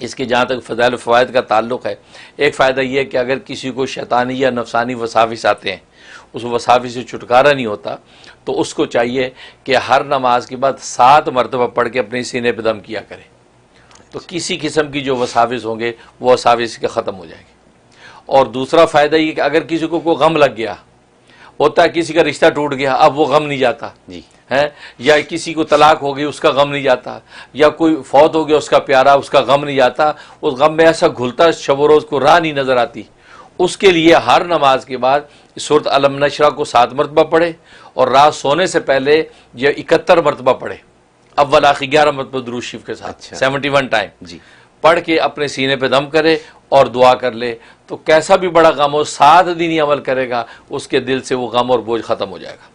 اس کے جہاں تک فضائل و فوائد کا تعلق ہے، ایک فائدہ یہ ہے کہ اگر کسی کو شیطانی یا نفسانی وساوس آتے ہیں، اس وساوس سے چھٹکارا نہیں ہوتا، تو اس کو چاہیے کہ ہر نماز کے بعد 7 مرتبہ پڑھ کے اپنے سینے پہ دم کیا کرے، تو کسی قسم کی جو وساوس ہوں گے وہ وساوس کے ختم ہو جائیں گے۔ اور دوسرا فائدہ یہ کہ اگر کسی کو کوئی غم لگ گیا، ہوتا ہے کسی کا رشتہ ٹوٹ گیا، اب وہ غم نہیں جاتا ہے، یا کسی کو طلاق ہو گئی اس کا غم نہیں جاتا، یا کوئی فوت ہو گیا اس کا پیارا، اس کا غم نہیں جاتا، اس غم میں ایسا گھلتا شب و روز کو راہ نہیں نظر آتی، اس کے لیے ہر نماز کے بعد سورۃ الم نشرح کو 7 مرتبہ پڑھے، اور رات سونے سے پہلے یہ 71 مرتبہ پڑھے، اول آخر 11 مرتبہ درود شریف کے ساتھ 71 ٹائم پڑھ کے اپنے سینے پہ دم کرے اور دعا کر لے، تو کیسا بھی بڑا غم ہو 7 دن ہی عمل کرے گا، اس کے دل سے وہ غم اور بوجھ ختم ہو جائے گا۔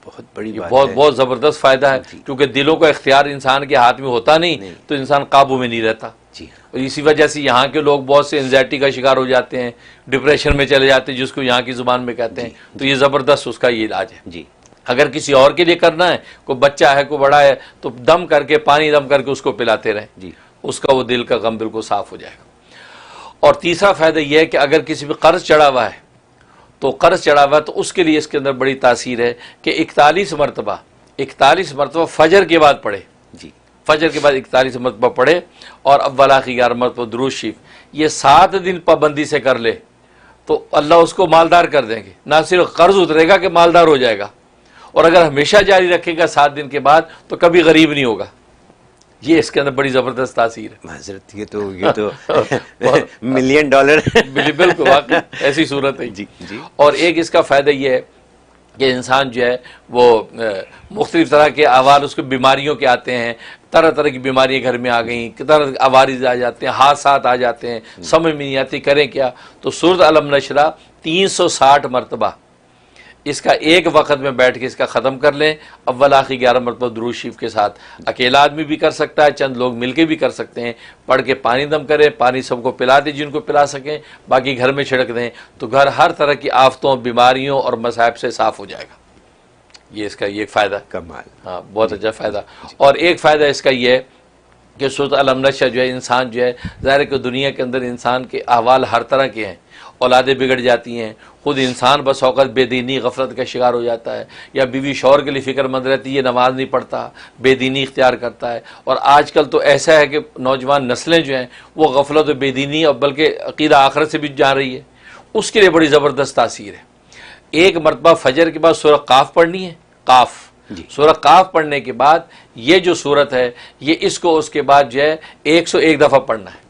بہت بڑی بات ہے، بہت زبردست فائدہ ہے، کیونکہ دلوں کا اختیار انسان کے ہاتھ میں ہوتا نہیں تو انسان قابو میں نہیں رہتا، اور اسی وجہ سے یہاں کے لوگ بہت سے انزائٹی کا شکار ہو جاتے ہیں، ڈپریشن میں چلے جاتے ہیں، جس کو یہاں کی زبان میں کہتے ہیں، تو یہ زبردست اس کا یہ علاج ہے۔ اگر کسی اور کے لیے کرنا ہے، کوئی بچہ ہے کوئی بڑا ہے، تو دم کر کے پانی دم کر کے اس کو پلاتے رہیں، اس کا وہ دل کا غم بالکل صاف ہو جائے گا۔ اور تیسرا فائدہ یہ ہے کہ اگر کسی پہ قرض چڑھا ہوا ہے تو اس کے لیے اس کے اندر بڑی تاثیر ہے کہ 41 مرتبہ فجر کے بعد پڑھے، فجر کے بعد 41 مرتبہ پڑھے، اور اول آخر 11 مرتبہ درود شریف، یہ 7 دن پابندی سے کر لے تو اللہ اس کو مالدار کر دیں گے، نہ صرف قرض اترے گا کہ مالدار ہو جائے گا، اور اگر ہمیشہ جاری رکھے گا 7 دن کے بعد تو کبھی غریب نہیں ہوگا۔ یہ اس کے اندر بڑی زبردست تاثیر ہے حضرت، یہ تو ملین ڈالر بالکل واقعی ایسی صورت ہے۔ اور ایک اس کا فائدہ یہ ہے کہ انسان جو ہے وہ مختلف طرح کے احوال، اس کو بیماریوں کے آتے ہیں، طرح طرح کی بیماریاں گھر میں آ گئیں، طرح عوارض آ جاتے ہیں، حادثات آ جاتے ہیں، سمجھ میں نہیں آتی کریں کیا، تو سورۃ الم نشرح 360 مرتبہ اس کا ایک وقت میں بیٹھ کے اس کا ختم کر لیں، اول آخر 11 مرتبہ درود شریف کے ساتھ۔ اکیلا آدمی بھی کر سکتا ہے، چند لوگ مل کے بھی کر سکتے ہیں، پڑھ کے پانی دم کریں، پانی سب کو پلا دیں جن کو پلا سکیں، باقی گھر میں چھڑک دیں، تو گھر ہر طرح کی آفتوں، بیماریوں اور مصائب سے صاف ہو جائے گا۔ یہ اس کا یہ فائدہ، کمال، ہاں بہت اچھا فائدہ۔ اور ایک فائدہ اس کا یہ ہے کہ سورۃ الم نشرح جو ہے، انسان جو ہے ظاہر ہے کہ دنیا کے اندر انسان کے احوال ہر طرح کے ہیں، اولادیں بگڑ جاتی ہیں، خود انسان بس اوقات بے دینی غفلت کا شکار ہو جاتا ہے، یا بیوی شوہر کے لیے فکر مند رہتی ہے، یہ نماز نہیں پڑھتا، بے دینی اختیار کرتا ہے، اور آج کل تو ایسا ہے کہ نوجوان نسلیں جو ہیں وہ غفلت و بے دینی اور بلکہ عقیدہ آخرت سے بھی جا رہی ہے، اس کے لیے بڑی زبردست تاثیر ہے۔ ایک مرتبہ فجر کے بعد سورہ قاف پڑھنی ہے، قاف سورہ قاف پڑھنے کے بعد یہ جو سورت ہے، یہ اس کو اس کے بعد جو ہے 101 دفعہ پڑھنا ہے۔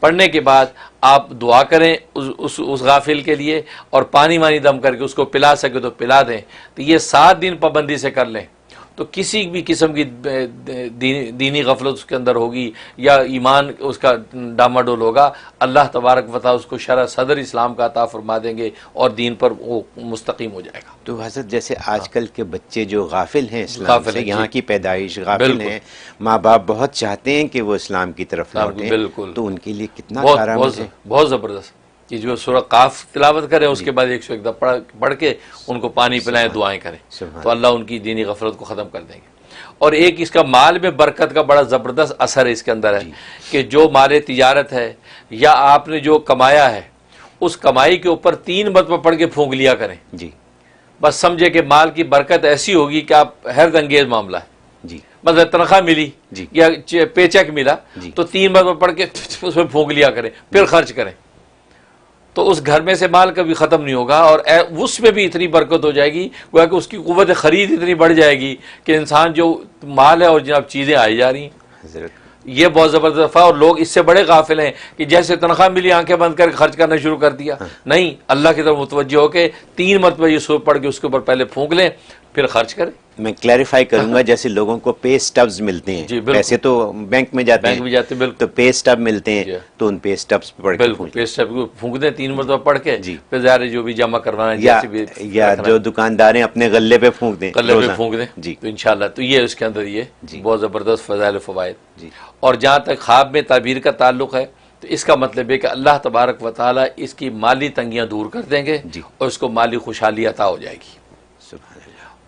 پڑھنے کے بعد آپ دعا کریں اس غافل کے لیے، اور پانی وانی دم کر کے اس کو پلا سکے تو پلا دیں، تو یہ 7 دن پابندی سے کر لیں، تو کسی بھی قسم کی دینی غفلت اس کے اندر ہوگی یا ایمان اس کا ڈاماڈول ہوگا، اللہ تبارک و تعالیٰ اس کو شرح صدر اسلام کا عطا فرما دیں گے اور دین پر وہ مستقیم ہو جائے گا۔ تو حضرت جیسے آج کل کے بچے جو غافل ہیں اسلام سے، یہاں کی پیدائش غافل ہیں، ماں باپ بہت چاہتے ہیں کہ وہ اسلام کی طرف لوٹیں، تو ان کے لیے کتنا کارآمد ہے، بہت زبردست کہ جو سورہ قاف تلاوت کریں، اس کے بعد 101 دفعہ پڑھ کے ان کو پانی پلائیں، دعائیں کریں، تو اللہ ان کی دینی غفلت کو ختم کر دیں گے۔ اور ایک اس کا مال میں برکت کا بڑا زبردست اثر اس کے اندر ہے کہ جو مال تجارت ہے یا آپ نے جو کمایا ہے، اس کمائی کے اوپر 3 مرتبہ پڑھ کے پھونک لیا کریں، بس سمجھے کہ مال کی برکت ایسی ہوگی کہ آپ حیرت انگیز معاملہ ہے، مطلب تنخواہ ملی یا پے چیک ملا تو 3 مرتبہ پڑھ کے اس میں پھونک لیا کریں، پھر خرچ کریں، تو اس گھر میں سے مال کبھی ختم نہیں ہوگا، اور اس میں بھی اتنی برکت ہو جائے گی گویا کہ اس کی قوت خرید اتنی بڑھ جائے گی کہ انسان جو مال ہے اور جناب چیزیں آئی جا رہی ہیں، یہ بہت زبردست ہے۔ اور لوگ اس سے بڑے غافل ہیں کہ جیسے تنخواہ ملی آنکھیں بند کر کے خرچ کرنا شروع کر دیا، نہیں، اللہ کی طرف متوجہ ہو کے 3 مرتبہ یہ سورت پڑھ کے اس کے اوپر پہلے پھونک لیں پھر خرچ کریں۔ میں کلیریفائی کروں گا، جیسے لوگوں کو پے سٹبز ملتے ہیں، پیسے تو بینک میں جاتے ہیں، تو پے سٹب ملتے ہیں، تو ان پے سٹبز پہ پڑھ کے پے سٹب کو پھونک دیں 3 مرتبہ پڑھ کے، پھر ظاہر جو بھی جمع کروانا ہے یا جو دکاندار ہیں اپنے غلے پہ پھونک دیں، غلے پہ پھونک دیں، تو انشاءاللہ تو یہ اس کے اندر یہ بہت زبردست فضائل و فوائد۔ اور جہاں تک خواب میں تعبیر کا تعلق ہے تو اس کا مطلب ہے کہ اللہ تبارک و تعالیٰ اس کی مالی تنگیاں دور کر دیں گے اور اس کو مالی خوشحالی عطا ہو جائے گی،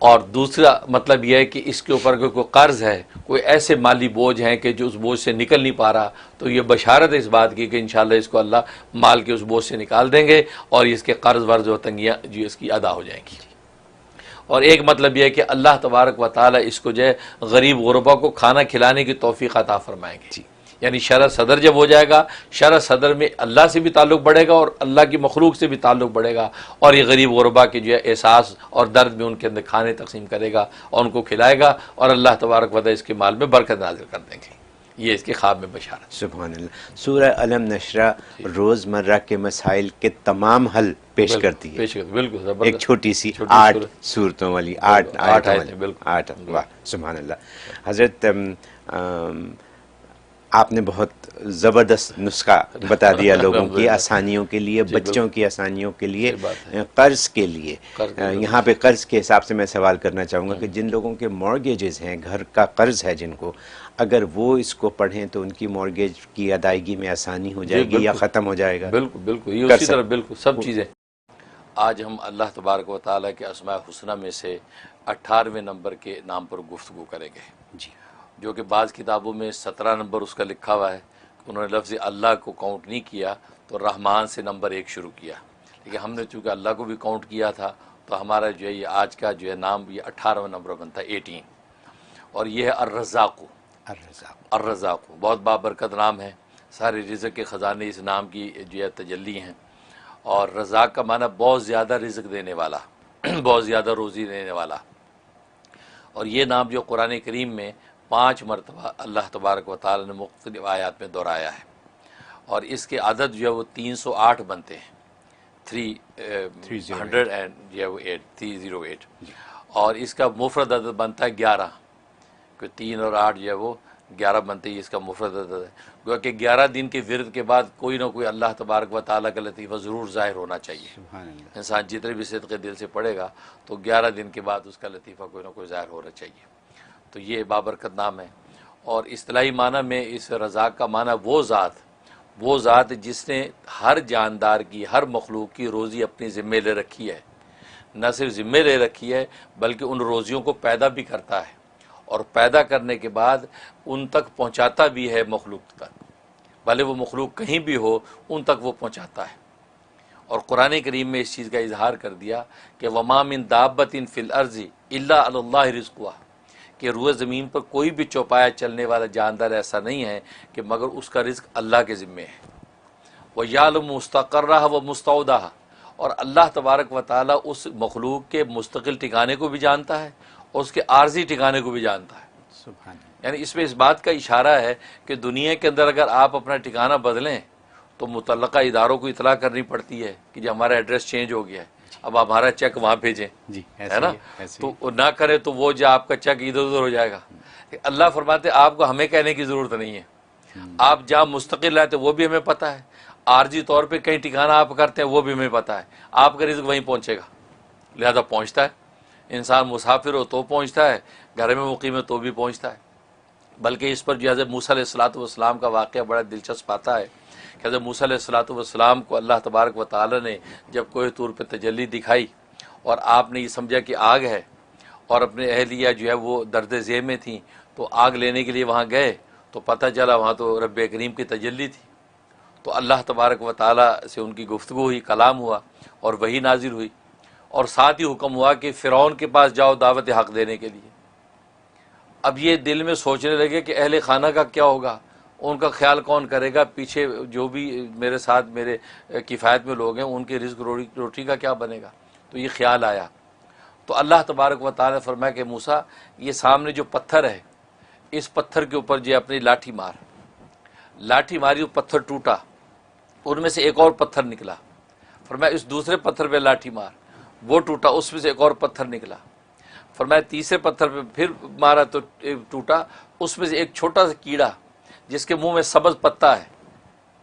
اور دوسرا مطلب یہ ہے کہ اس کے اوپر کوئی قرض ہے، کوئی ایسے مالی بوجھ ہیں کہ جو اس بوجھ سے نکل نہیں پا رہا، تو یہ بشارت ہے اس بات کی کہ انشاءاللہ اس کو اللہ مال کے اس بوجھ سے نکال دیں گے اور اس کے قرض ورض و تنگیاں جو اس کی ادا ہو جائیں گی۔ اور ایک مطلب یہ ہے کہ اللہ تبارک و تعالی اس کو جو ہے غریب غربا کو کھانا کھلانے کی توفیق عطا فرمائیں گے، یعنی شرح صدر جب ہو جائے گا، شرح صدر میں اللہ سے بھی تعلق بڑھے گا اور اللہ کی مخلوق سے بھی تعلق بڑھے گا، اور یہ غریب غربا کے جو ہے احساس اور درد میں ان کے اندر کھانے تقسیم کرے گا اور ان کو کھلائے گا، اور اللہ تبارک و تعالی اس کے مال میں برکت نازل کر دیں گے۔ یہ اس کے خواب میں بشارت۔ سبحان اللہ۔ سورہ علم نشرہ روزمرہ کے مسائل کے تمام حل پیش کرتی ہے، پیش کرتی، بالکل زبردست، ایک چھوٹی سی 8 صورتوں والی، 8 آیتوں والی، بالکل 8۔ واہ سبحان اللہ۔ حضرت آپ نے بہت زبردست نسخہ بتا دیا لوگوں کی آسانیوں کے لیے، بچوں کی آسانیوں کے لیے، قرض کے لیے۔ یہاں پہ قرض کے حساب سے میں سوال کرنا چاہوں گا کہ جن لوگوں کے مورگیجز ہیں، گھر کا قرض ہے جن کو، اگر وہ اس کو پڑھیں تو ان کی مورگیج کی ادائیگی میں آسانی ہو جائے گی یا ختم ہو جائے گا؟ بالکل بالکل، یہ اسی طرح بالکل سب چیزیں۔ آج ہم اللہ تبارک و تعالیٰ کے اسماء الحسنی میں سے 18ویں نمبر کے نام پر گفتگو کریں گے، جی، جو کہ بعض کتابوں میں 17 نمبر اس کا لکھا ہوا ہے، انہوں نے لفظ اللہ کو کاؤنٹ نہیں کیا تو رحمان سے نمبر 1 شروع کیا، لیکن ہم نے چونکہ اللہ کو بھی کاؤنٹ کیا تھا تو ہمارا جو ہے یہ آج کا جو ہے نام یہ 18واں نمبر بنتا ہے، 18، اور یہ ہے الرزاق۔ الرزاق بہت بابرکت نام ہے، سارے رزق کے خزانے اس نام کی جو ہے تجلی ہیں، اور رزاق کا معنی بہت زیادہ رزق دینے والا، بہت زیادہ روزی دینے والا۔ اور یہ نام جو قرآن کریم میں 5 مرتبہ اللہ تبارک و تعالی نے مختلف آیات میں دہرایا ہے، اور اس کے عدد جو ہے وہ 308 بنتے ہیں، 308، اور اس کا مفرد عدد بنتا ہے 11، کہ 3 اور 8 جو ہے وہ 11 بنتے ہی اس کا مفرد عدد ہے، گویا کہ 11 دن کے ورد کے بعد کوئی نہ کوئی اللہ تبارک و تعالیٰ کا لطیفہ ضرور ظاہر ہونا چاہیے۔ انسان جتنے بھی صدقے دل سے پڑھے گا تو 11 دن کے بعد اس کا لطیفہ کوئی نہ کوئی ظاہر ہونا چاہیے۔ تو یہ بابرکت نام ہے، اور اصطلاحی معنی میں اس رزاق کا معنی وہ ذات جس نے ہر جاندار کی، ہر مخلوق کی روزی اپنی ذمہ لے رکھی ہے، نہ صرف ذمہ لے رکھی ہے بلکہ ان روزیوں کو پیدا بھی کرتا ہے، اور پیدا کرنے کے بعد ان تک پہنچاتا بھی ہے مخلوق تک، بھلے وہ مخلوق کہیں بھی ہو ان تک وہ پہنچاتا ہے۔ اور قرآن کریم میں اس چیز کا اظہار کر دیا کہ وما من دابۃ فی الارض الا علی اللہ رزقها، کہ روئے زمین پر کوئی بھی چوپایا چلنے والا جاندار ایسا نہیں ہے کہ مگر اس کا رزق اللہ کے ذمے ہے۔ وَيَعْلَمُ مُسْتَقَرَّهَا وَمُسْتَوْدَعَهَا، اور اللہ تبارک و تعالیٰ اس مخلوق کے مستقل ٹھکانے کو بھی جانتا ہے اور اس کے عارضی ٹھکانے کو بھی جانتا ہے۔ سبحان اللہ۔ یعنی اس میں اس بات کا اشارہ ہے کہ دنیا کے اندر اگر آپ اپنا ٹھکانہ بدلیں تو متعلقہ اداروں کو اطلاع کرنی پڑتی ہے کہ جو ہمارا ایڈریس چینج ہو گیا ہے، اب ہمارا چیک وہاں بھیجیں، ہے نا؟ تو نہ کرے تو وہ جو آپ کا چیک ادھر ادھر ہو جائے گا۔ اللہ فرماتے آپ کو ہمیں کہنے کی ضرورت نہیں ہے، آپ جہاں مستقل رہتے وہ بھی ہمیں پتہ ہے، عارضی طور پہ کہیں ٹھکانہ آپ کرتے ہیں وہ بھی ہمیں پتہ ہے، آپ کا رزق وہیں پہنچے گا، لہذا پہنچتا ہے۔ انسان مسافر ہو تو پہنچتا ہے، گھر میں مقیم ہے تو بھی پہنچتا ہے۔ بلکہ اس پر جو حضرت موسیٰ علیہ السلام کا واقعہ بڑا دلچسپ آتا ہے کہ حضرت موسیٰ علیہ السلام کو اللہ تبارک و تعالی نے جب کوہ طور پہ تجلی دکھائی اور آپ نے یہ سمجھا کہ آگ ہے، اور اپنے اہلیہ جو ہے وہ درد ذیل میں تھیں، تو آگ لینے کے لیے وہاں گئے تو پتہ چلا وہاں تو رب کریم کی تجلی تھی، تو اللہ تبارک و تعالی سے ان کی گفتگو ہوئی، کلام ہوا اور وحی نازل ہوئی، اور ساتھ ہی حکم ہوا کہ فرعون کے پاس جاؤ دعوت حق دینے کے لیے۔ اب یہ دل میں سوچنے لگے کہ اہل خانہ کا کیا ہوگا، ان کا خیال کون کرے گا، پیچھے جو بھی میرے ساتھ میرے کفایت میں لوگ ہیں ان کے رزق روٹی کا کیا بنے گا۔ تو یہ خیال آیا تو اللہ تبارک و تعالی نے فرمایا کہ موسیٰ یہ سامنے جو پتھر ہے اس پتھر کے اوپر جو اپنی لاٹھی مار، لاٹھی ماری، وہ پتھر ٹوٹا، ان میں سے ایک اور پتھر نکلا، فرمایا اس دوسرے پتھر پہ لاٹھی مار، وہ ٹوٹا، اس میں سے ایک اور پتھر نکلا، فرمایا تیسرے پتھر پہ پھر مارا تو ٹوٹا، اس میں سے ایک چھوٹا سا کیڑا جس کے منہ میں سبز پتا ہے،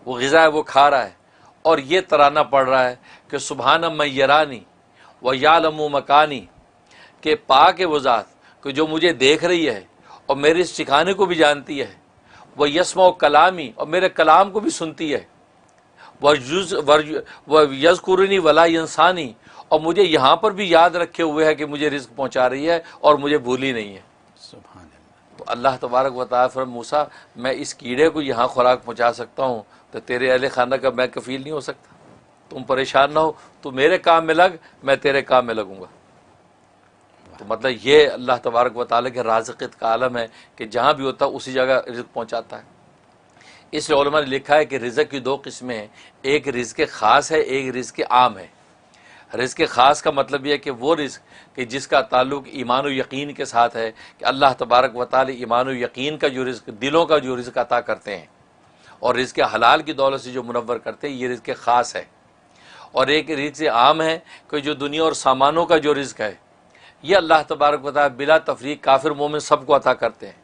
وہ غذا ہے وہ کھا رہا ہے، اور یہ ترانہ پڑھ رہا ہے کہ سبحان من یرانی ویعلم مکانی، کہ پاک ہے وہ ذات کہ جو مجھے دیکھ رہی ہے اور میرے اس ٹھکانے کو بھی جانتی ہے، وہ یسمع کلامی، اور میرے کلام کو بھی سنتی ہے، یذکرنی ولا ینسانی، اور مجھے یہاں پر بھی یاد رکھے ہوئے ہے کہ مجھے رزق پہنچا رہی ہے اور مجھے بھولی نہیں ہے۔ سبحان اللہ۔ تو اللہ تبارک و تعالیٰ فرمایا موسیٰ میں اس کیڑے کو یہاں خوراک پہنچا سکتا ہوں تو تیرے اہل خانہ کا میں کفیل نہیں ہو سکتا؟ تم پریشان نہ ہو، تو میرے کام میں لگ، میں تیرے کام میں لگوں گا۔ تو مطلب یہ اللہ تبارک و تعالیٰ کے رازقیت کا عالم ہے کہ جہاں بھی ہوتا ہے اسی جگہ رزق پہنچاتا ہے۔ اس لیے علماء نے لکھا ہے کہ رزق کی دو قسمیں ہیں، ایک رزق خاص ہے، ایک رزق عام ہے۔ رزق خاص کا مطلب یہ ہے کہ وہ رزق کہ جس کا تعلق ایمان و یقین کے ساتھ ہے، کہ اللہ تبارک و تعالی ایمان و یقین کا جو رزق، دلوں کا جو رزق عطا کرتے ہیں اور رزق حلال کی دولت سے جو منور کرتے ہیں، یہ رزق خاص ہے۔ اور ایک رزق عام ہے کہ جو دنیا اور سامانوں کا جو رزق ہے، یہ اللہ تبارک و تعالی بلا تفریق کافر مومن سب کو عطا کرتے ہیں،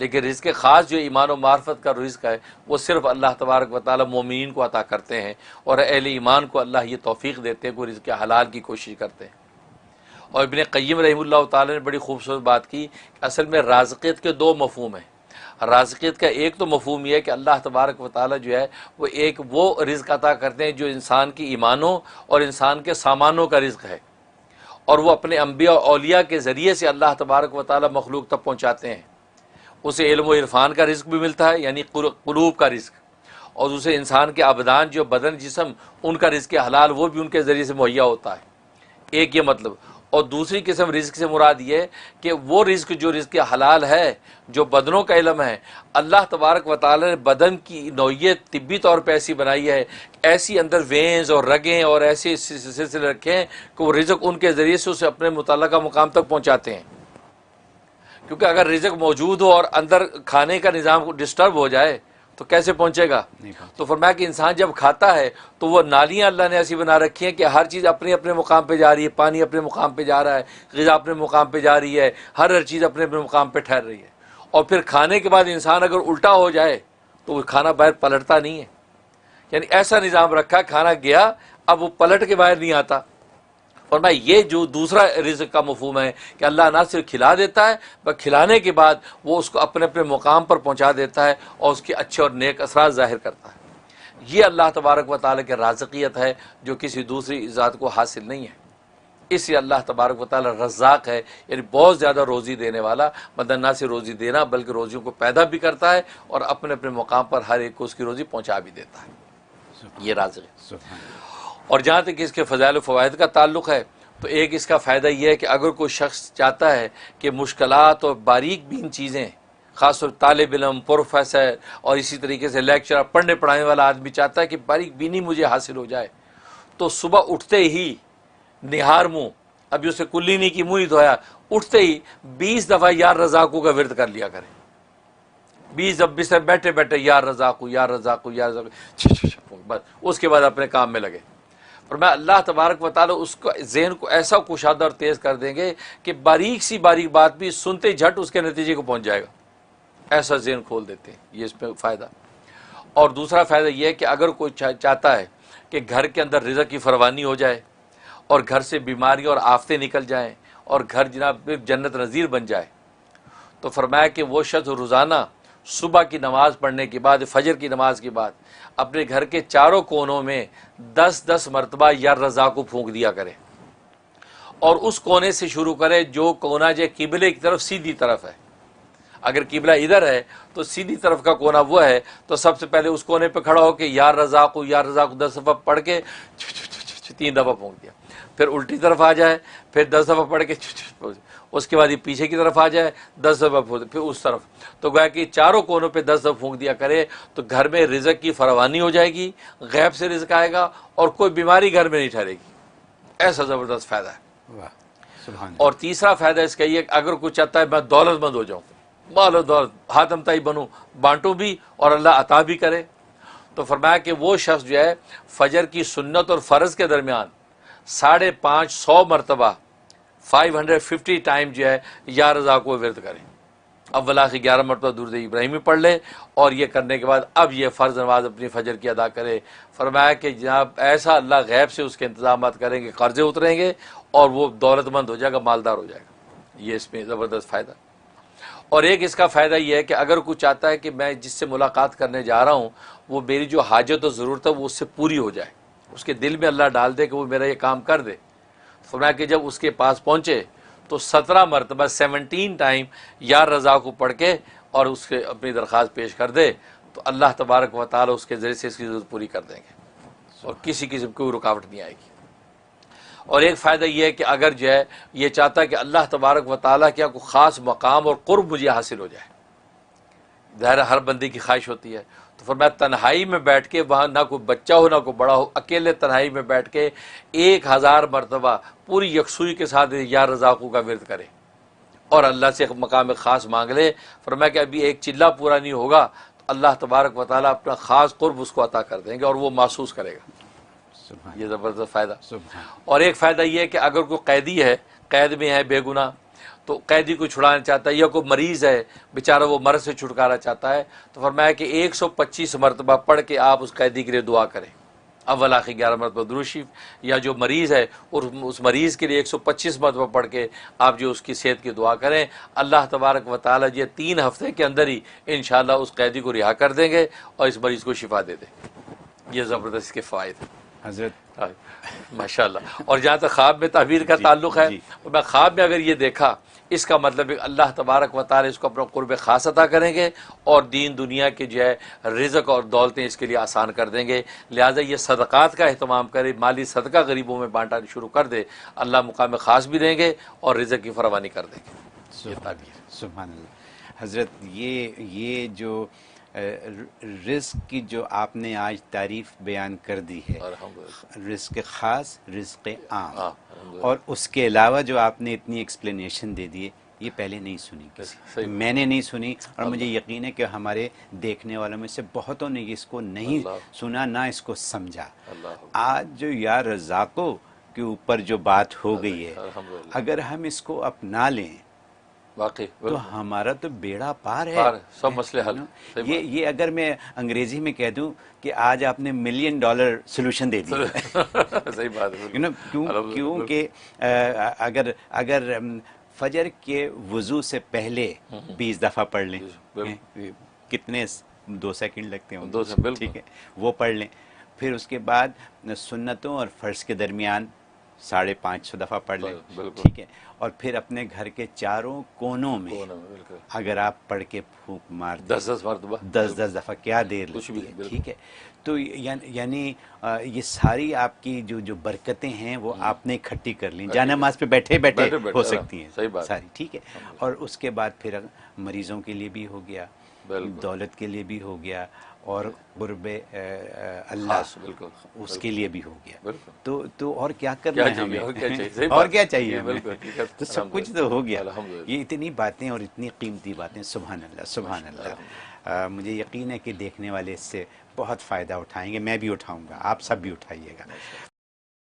لیکن رزق خاص جو ایمان و معرفت کا رزق ہے وہ صرف اللہ تبارک و تعالی مومنین کو عطا کرتے ہیں، اور اہل ایمان کو اللہ یہ توفیق دیتے ہیں کہ وہ رزق حلال کی کوشش کرتے ہیں۔ اور ابن قیم رحمہ اللہ تعالی نے بڑی خوبصورت بات کی کہ اصل میں رازقیت کے دو مفہوم ہیں۔ رازقیت کا ایک تو مفہوم یہ ہے کہ اللہ تبارک و تعالی جو ہے وہ رزق عطا کرتے ہیں جو انسان کی ایمانوں اور انسان کے سامانوں کا رزق ہے، اور وہ اپنے انبیاء اور اولیاء کے ذریعے سے اللہ تبارک و تعالی مخلوق تک پہنچاتے ہیں۔ اسے علم و عرفان کا رزق بھی ملتا ہے، یعنی قلوب کا رزق، اور اسے انسان کے ابدان جو بدن جسم ان کا رزق حلال وہ بھی ان کے ذریعے سے مہیا ہوتا ہے۔ ایک یہ مطلب۔ اور دوسری قسم رزق سے مراد یہ کہ وہ رزق جو رزق حلال ہے، جو بدنوں کا علم ہے، اللہ تبارک و تعالی نے بدن کی نوعیت طبی طور پہ ایسی بنائی ہے، ایسی اندر وینز اور رگیں اور ایسے سلسلے رکھے ہیں کہ وہ رزق ان کے ذریعے سے اسے اپنے متعلقہ مقام تک پہنچاتے ہیں۔ کیونکہ اگر رزق موجود ہو اور اندر کھانے کا نظام ڈسٹرب ہو جائے تو کیسے پہنچے گا؟ تو فرمایا کہ انسان جب کھاتا ہے تو وہ نالیاں اللہ نے ایسی بنا رکھی ہیں کہ ہر چیز اپنے اپنے مقام پہ جا رہی ہے، پانی اپنے مقام پہ جا رہا ہے، غذا اپنے مقام پہ جا رہی ہے، ہر چیز اپنے اپنے مقام پہ ٹھہر رہی ہے۔ اور پھر کھانے کے بعد انسان اگر الٹا ہو جائے تو وہ کھانا باہر پلٹتا نہیں ہے، یعنی ایسا نظام رکھا کھانا گیا اب وہ پلٹ کے باہر نہیں آتا۔ اور میں یہ جو دوسرا رزق کا مفہوم ہے کہ اللہ نہ صرف کھلا دیتا ہے بلکہ کھلانے کے بعد وہ اس کو اپنے اپنے مقام پر پہنچا دیتا ہے اور اس کے اچھے اور نیک اثرات ظاہر کرتا ہے۔ یہ اللہ تبارک و تعالیٰ کی رازقیت ہے جو کسی دوسری ذات کو حاصل نہیں ہے۔ اس لیے اللہ تبارک و تعالیٰ رزاق ہے، یعنی بہت زیادہ روزی دینے والا، مطلب نہ صرف روزی دینا بلکہ روزیوں کو پیدا بھی کرتا ہے اور اپنے اپنے مقام پر ہر ایک کو اس کی روزی پہنچا بھی دیتا ہے۔ یہ رازق ہے۔ اور جہاں تک اس کے فضائل و فوائد کا تعلق ہے تو ایک اس کا فائدہ یہ ہے کہ اگر کوئی شخص چاہتا ہے کہ مشکلات اور باریک بین چیزیں، خاص طور طالب علم، پروفیسر اور اسی طریقے سے لیکچرر، پڑھنے پڑھانے والا آدمی چاہتا ہے کہ باریک بینی مجھے حاصل ہو جائے، تو صبح اٹھتے ہی نہار منہ، ابھی اسے کلی نہیں کی، منہ نہیں دھویا، اٹھتے ہی 20 دفعہ یا رزاقو کا ورد کر لیا کرے۔ 20 دفعہ بستر بیٹھے بیٹھے یا رزاقو یا رزاقو یا رزاقو، بس اس کے بعد اپنے کام میں لگے۔ اور میں اللہ تبارک و تعالیٰ اس کو ذہن کو ایسا کشادہ اور تیز کر دیں گے کہ باریک سی باریک بات بھی سنتے جھٹ اس کے نتیجے کو پہنچ جائے گا، ایسا ذہن کھول دیتے ہیں۔ یہ اس میں فائدہ۔ اور دوسرا فائدہ یہ ہے کہ اگر کوئی چاہتا ہے کہ گھر کے اندر رزق کی فراوانی ہو جائے اور گھر سے بیماریاں اور آفتیں نکل جائیں اور گھر جناب جنت نظیر بن جائے، تو فرمایا کہ وہ شخص روزانہ صبح کی نماز پڑھنے کے بعد، فجر کی نماز کے بعد اپنے گھر کے چاروں کونوں میں 10 مرتبہ یا رضا کو پھونک دیا کرے، اور اس کونے سے شروع کرے جو کونا جو قبلے کی طرف سیدھی طرف ہے۔ اگر قبلہ ادھر ہے تو سیدھی طرف کا کونا وہ ہے، تو سب سے پہلے اس کونے پہ کھڑا ہو کے یا رضا کو 10 دفعہ پڑھ کے 3 دفعہ پھونک دیا، پھر الٹی طرف آ جائے، پھر 10 دفعہ پڑھ کے، اس کے بعد یہ پیچھے کی طرف آ جائے 10 دفعہ، پھر اس طرف، تو گویا کہ چاروں کونوں پہ 10 دفعہ پھونک دیا کرے تو گھر میں رزق کی فراوانی ہو جائے گی، غیب سے رزق آئے گا اور کوئی بیماری گھر میں نہیں ٹھہرے گی۔ ایسا زبردست فائدہ ہے۔ اور تیسرا فائدہ اس کا یہ کہ اگر کوئی چاہتا ہے میں دولت مند ہو جاؤں، مال و دولت ہاتم تائی بنوں، بانٹوں بھی اور اللہ عطا بھی کرے، تو فرمایا کہ وہ شخص جو ہے فجر کی سنت اور فرض کے درمیان 550 مرتبہ 550 ٹائم جو ہے یا رضا کو ورد کریں، اول آخر 11 مرتبہ درود ابراہیمی پڑھ لے، اور یہ کرنے کے بعد اب یہ فرض نماز اپنی فجر کی ادا کرے۔ فرمایا کہ جناب ایسا اللہ غیب سے اس کے انتظامات کریں گے، قرضے اتریں گے اور وہ دولت مند ہو جائے گا، مالدار ہو جائے گا۔ یہ اس میں زبردست فائدہ۔ اور ایک اس کا فائدہ یہ ہے کہ اگر کوئی چاہتا ہے کہ میں جس سے ملاقات کرنے جا رہا ہوں وہ میری جو حاجت و ضرورت ہے وہ اس سے پوری ہو جائے، اس کے دل میں اللہ ڈال دے کہ وہ میرا یہ کام کر دے، فرمایا کہ جب اس کے پاس پہنچے تو 17 مرتبہ 17 ٹائم یا رضا کو پڑھ کے اور اس کے اپنی درخواست پیش کر دے تو اللہ تبارک و تعالی اس کے ذریعے سے اس کی ضرورت پوری کر دیں گے اور کسی قسم کی کوئی رکاوٹ نہیں آئے گی۔ اور ایک فائدہ یہ ہے کہ اگر جو ہے یہ چاہتا ہے کہ اللہ تبارک و تعالیٰ کیا کوئی خاص مقام اور قرب مجھے حاصل ہو جائے، ظاہر ہر بندے کی خواہش ہوتی ہے، تو فرمایا تنہائی میں بیٹھ کے وہاں نہ کوئی بچہ ہو نہ کوئی بڑا ہو، اکیلے تنہائی میں بیٹھ کے 1000 مرتبہ پوری یکسوئی کے ساتھ یا رزاقو کا ورد کرے اور اللہ سے مقام خاص مانگ لے۔ فرمایا کہ ابھی ایک چلہ پورا نہیں ہوگا تو اللہ تبارک و تعالیٰ اپنا خاص قرب اس کو عطا کر دیں گے اور وہ محسوس کرے گا۔ یہ زبردست فائدہ۔ اور ایک فائدہ یہ ہے کہ اگر کوئی قیدی ہے، قید میں ہے بے گناہ، تو قیدی کو چھڑانا چاہتا ہے یا کوئی مریض ہے بیچارہ وہ مرض سے چھٹکارا چاہتا ہے تو فرمایا کہ 125 مرتبہ پڑھ کے آپ اس قیدی کے لیے دعا کریں، اول آخر 11 مرتبہ درود شریف، یا جو مریض ہے اور اس مریض کے لیے 125 مرتبہ پڑھ کے آپ جو اس کی صحت کی دعا کریں، اللہ تبارک و تعالیٰ یہ 3 ہفتے کے اندر ہی انشاءاللہ اس قیدی کو رہا کر دیں گے اور اس مریض کو شفا دے دیں۔ یہ زبردست کے فوائد حضرت ماشاءاللہ۔ اور جہاں تک خواب میں تعبیر کا تعلق ہے، میں خواب میں اگر یہ دیکھا اس کا مطلب ہے کہ اللہ تبارک و تعالی اس کو اپنا قرب خاص عطا کریں گے اور دین دنیا کے جو ہے رزق اور دولتیں اس کے لیے آسان کر دیں گے، لہٰذا یہ صدقات کا اہتمام کرے، مالی صدقہ غریبوں میں بانٹنا شروع کر دے، اللہ مقام خاص بھی دیں گے اور رزق کی فراوانی کر دیں گے۔ یہ تعبیر۔ سبحان اللہ۔ حضرت یہ جو رزق کی جو آپ نے آج تعریف بیان کر دی ہے، رزق خاص، رزق عام، اور اس کے علاوہ جو آپ نے اتنی ایکسپلینیشن دے دی ہے، یہ پہلے نہیں سنی کسی، میں نے نہیں سنی، اور مجھے یقین ہے کہ ہمارے دیکھنے والوں میں سے بہتوں نے اس کو نہیں سنا نہ اس کو سمجھا۔ آج جو یا رزاقوں کے اوپر جو بات ہو گئی ہے، اگر ہم اس کو اپنا لیں واقعی تو ہمارا تو بیڑا پار ہے، سب مسئلے حل۔ یہ اگر میں انگریزی میں کہہ دوں کہ آج آپ نے $1 ملین سولوشن دے دیا۔ صحیح بات ہے۔ کیونکہ اگر فجر کے وضو سے پہلے 20 دفعہ پڑھ لیں، کتنے 2 سیکنڈ لگتے ہیں، 2 سیکنڈ، ٹھیک ہے، وہ پڑھ لیں، پھر اس کے بعد سنتوں اور فرض کے درمیان 550 دفعہ پڑھ لیں، ٹھیک ہے، اور پھر اپنے گھر کے چاروں کونوں میں اگر آپ پڑھ کے پھونک مار 10 مرتبہ، 10 دفعہ، کیا دیر لگتی ہے، ٹھیک ہے، تو یعنی یہ ساری آپ کی جو برکتیں ہیں وہ آپ نے اکٹھی کر لیں، جانماز پہ بیٹھے بیٹھے ہو سکتی ہیں ساری، ٹھیک ہے، اور اس کے بعد پھر مریضوں کے لیے بھی ہو گیا، دولت کے لیے بھی ہو گیا، اور قرب اللہ اس کے لیے بھی ہو گیا، تو اور کیا کرنا ہے ہمیں، اور کیا چاہیے ہمیں، تو سب کچھ تو ہو گیا۔ یہ اتنی باتیں اور اتنی قیمتی باتیں، سبحان اللہ سبحان اللہ۔ مجھے یقین ہے کہ دیکھنے والے اس سے بہت فائدہ اٹھائیں گے، میں بھی اٹھاؤں گا، آپ سب بھی اٹھائیے گا۔